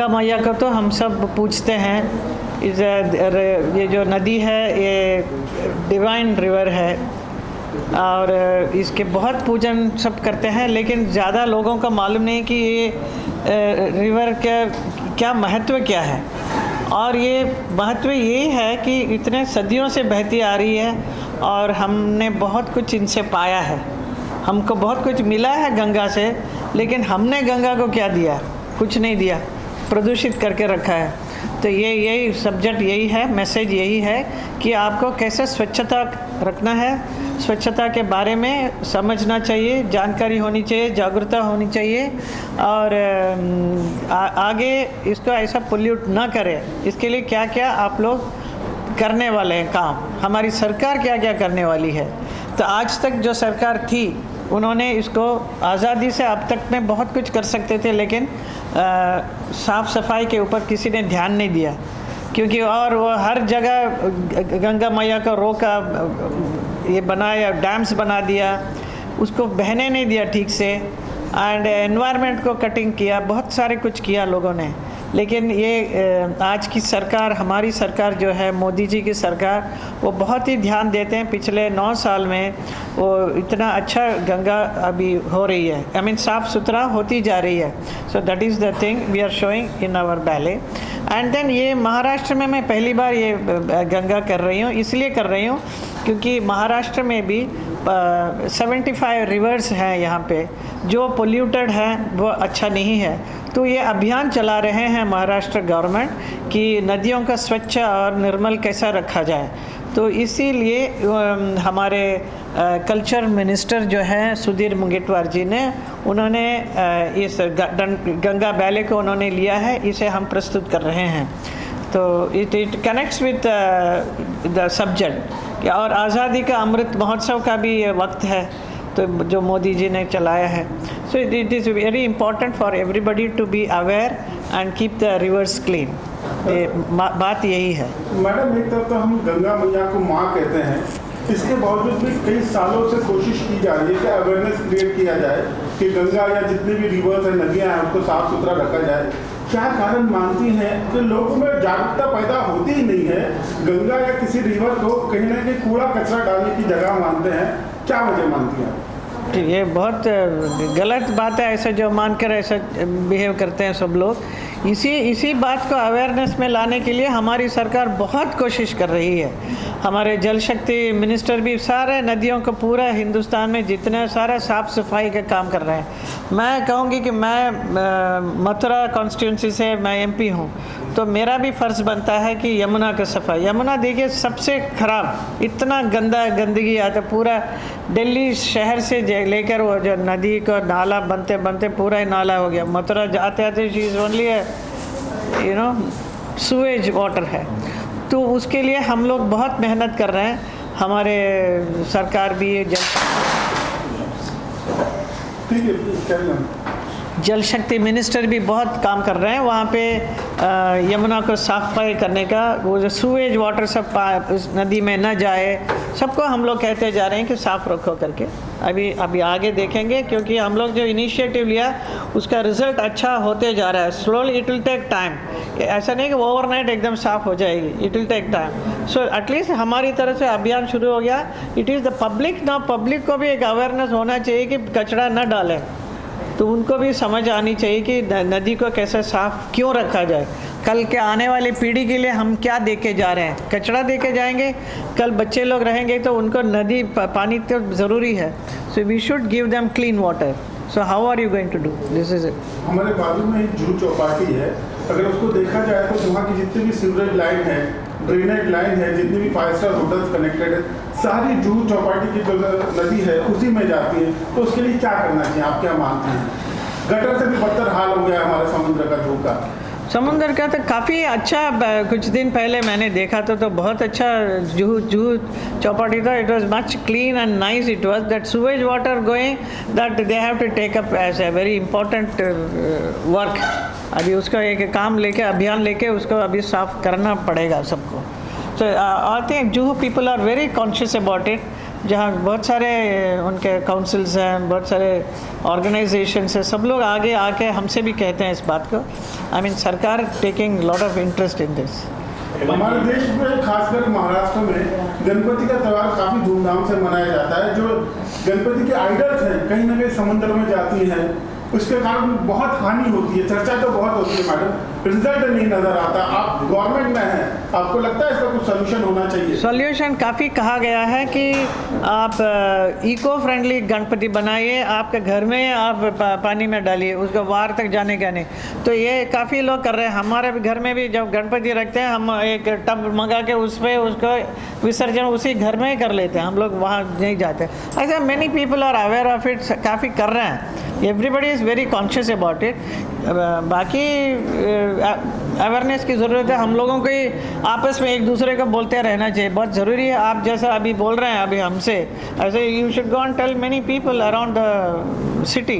मैया को तो हम सब पूछते हैं। ये जो नदी है ये डिवाइन रिवर है और इसके बहुत पूजन सब करते हैं, लेकिन ज़्यादा लोगों को मालूम नहीं कि ये रिवर का क्या महत्व क्या है। और ये महत्व यही है कि इतने सदियों से बहती आ रही है और हमने बहुत कुछ इनसे पाया है। हमको बहुत कुछ मिला है गंगा से, लेकिन हमने गंगा को क्या दिया? कुछ नहीं दिया, प्रदूषित करके रखा है। तो ये यही सब्जेक्ट यही है, मैसेज यही है कि आपको कैसे स्वच्छता रखना है, स्वच्छता के बारे में समझना चाहिए, जानकारी होनी चाहिए, जागरूकता होनी चाहिए और आगे इसको ऐसा पोल्यूट ना करें। इसके लिए क्या क्या आप लोग करने वाले हैं काम, हमारी सरकार क्या क्या करने वाली है। तो आज तक जो सरकार थी उन्होंने इसको आज़ादी से अब तक में बहुत कुछ कर सकते थे, लेकिन साफ़ सफाई के ऊपर किसी ने ध्यान नहीं दिया, क्योंकि और वो हर जगह गंगा मैया को रोका, ये बनाया, डैम्स बना दिया, उसको बहने नहीं दिया ठीक से, एंड एनवायरनमेंट को कटिंग किया, बहुत सारे कुछ किया लोगों ने। लेकिन ये आज की सरकार, हमारी सरकार जो है, मोदी जी की सरकार, वो बहुत ही ध्यान देते हैं। पिछले 9 साल में वो इतना अच्छा गंगा अभी हो रही है, आई मीन साफ़ सुथरा होती जा रही है। So that is the thing we are showing in our ballet. And then ये महाराष्ट्र में मैं पहली बार ये गंगा कर रही हूँ, इसलिए कर रही हूँ क्योंकि महाराष्ट्र में भी 75 रिवर्स हैं यहाँ पे जो पोल्यूटेड हैं, वो अच्छा नहीं है। तो ये अभियान चला रहे हैं महाराष्ट्र गवर्नमेंट कि नदियों का स्वच्छ और निर्मल कैसा रखा जाए। तो इसीलिए हमारे कल्चर मिनिस्टर जो हैं सुधीर मुंगेटवार जी ने, उन्होंने इस गंगा बैले को उन्होंने लिया है, इसे हम प्रस्तुत कर रहे हैं। तो it connects with the subject. और आज़ादी का अमृत महोत्सव का भी वक्त है, तो जो मोदी जी ने चलाया है। So it is very important for everybody to be aware and keep the rivers clean. बात यही है। मैडम, एक तरफ तो हम गंगा मैया को माँ कहते हैं, इसके बावजूद भी कई सालों से कोशिश की जा रही है कि अवेयरनेस क्रिएट किया जाए कि गंगा या जितनी भी रिवर्स हैं, नदियाँ हैं, उसको साफ सुथरा रखा जाए। क्या कारण मानती हैं कि लोगों में जागरूकता पैदा होती ही नहीं है? गंगा या किसी रिवर को कहीं ना कहीं कूड़ा कचरा डालने की जगह मानते हैं, क्या वजह मानती हैं? ये बहुत गलत बात है, ऐसा जो मानकर ऐसा बिहेव करते हैं सब लोग। इसी बात को अवेयरनेस में लाने के लिए हमारी सरकार बहुत कोशिश कर रही है। हमारे जल शक्ति मिनिस्टर भी सारे नदियों को, पूरा हिंदुस्तान में जितने सारा साफ़ सफाई का काम कर रहे हैं। मैं कहूँगी कि मैं मथुरा कॉन्स्टिट्यूंसी से मैं MP हूँ, तो मेरा भी फ़र्ज़ बनता है कि यमुना का सफाई। यमुना देखिए सबसे ख़राब, इतना गंदगी आता, पूरा दिल्ली शहर से लेकर वो जो नदी को नाला बनते बनते पूरा ही नाला हो गया। मथुरा आते आते चीज़ ओनली है सूएज वाटर है। तो उसके लिए हम लोग बहुत मेहनत कर रहे हैं। हमारे सरकार भी जल शक्ति मिनिस्टर भी बहुत काम कर रहे हैं वहाँ पे यमुना को साफ सफाई करने का। वो जो सूएज वाटर सब उस नदी में न जाए, सबको हम लोग कहते जा रहे हैं कि साफ़ रखो करके। अभी आगे देखेंगे, क्योंकि हम लोग जो इनिशिएटिव लिया उसका रिज़ल्ट अच्छा होते जा रहा है। Slowly it will take time, ऐसा नहीं कि ओवरनाइट एकदम साफ़ हो जाएगी, it will take time. So at least हमारी तरफ से अभियान शुरू हो गया। इट इज़ द पब्लिक ना, पब्लिक को भी एक अवेयरनेस होना चाहिए कि कचरा न डालें। तो उनको भी समझ आनी चाहिए कि नदी को कैसे साफ़ क्यों रखा जाए। कल के आने वाली पीढ़ी के लिए हम क्या दे के जा रहे हैं? कचरा दे के जाएंगे, कल बच्चे लोग रहेंगे तो उनको नदी पानी तो ज़रूरी है। So we should give them clean water. So how are you going to do this? Is it. हमारे बाजू में एक जुहू चौपाटी है, अगर उसको देखा जाए तो वहाँ की जितनी भी सीवरेज लाइन है, ड्रेनेज लाइन है, जितनी भी 5 स्टार होटल्स कनेक्टेड है, सारी जुहू चौपाटी की जो नदी है उसी में जाती है। तो उसके लिए क्या करना चाहिए, आप क्या मानते हैं? गटर से भी बदतर हाल हो गया हमारे समुद्र का, जुहू का। समुंदर का तो काफ़ी अच्छा, कुछ दिन पहले मैंने देखा तो बहुत अच्छा जुहू चौपाटी था। It was much clean and nice. It was that sewage water going, that they have to take up as a very important work. अभी उसका एक काम लेके, अभियान लेके उसको अभी साफ करना पड़ेगा सबको। So I think Juhu people are very conscious about it जहाँ बहुत सारे उनके काउंसिल्स हैं, बहुत सारे ऑर्गेनाइजेशंस हैं, सब लोग आगे आके हमसे भी कहते हैं इस बात को। आई मीन सरकार taking lot of interest in this. हमारे देश में खासकर महाराष्ट्र में गणपति का त्यौहार काफी धूमधाम से मनाया जाता है। जो गणपति के आइडल्स हैं कहीं ना कहीं समुद्र में जाती हैं, उसके कारण बहुत हानि होती है। चर्चा तो बहुत होती है मैडम, रिजल्ट नहीं नजर आता। आप गवर्नमेंट में हैं, आपको लगता है इसका कुछ सोल्यूशन होना चाहिए? सॉल्यूशन काफ़ी कहा गया है कि आप इको फ्रेंडली गणपति बनाइए, आपके घर में आप पानी में डालिए, उसको बाहर तक जाने का नहीं। तो ये काफ़ी लोग कर रहे हैं। हमारे भी घर में भी जब गणपति रखते हैं, हम एक टब मंगा के उस पर उसको विसर्जन उसी घर में ही कर लेते हैं, हम लोग वहाँ नहीं जाते। ऐसा many people are aware of it, काफ़ी कर रहे हैं। Everybody is very conscious about it. बाकी अवेयरनेस की ज़रूरत है। हम लोगों को ही आपस में एक दूसरे को बोलते रहना चाहिए, बहुत ज़रूरी है। आप जैसा अभी बोल रहे हैं अभी हमसे, ऐसे you should go and tell many people around the city.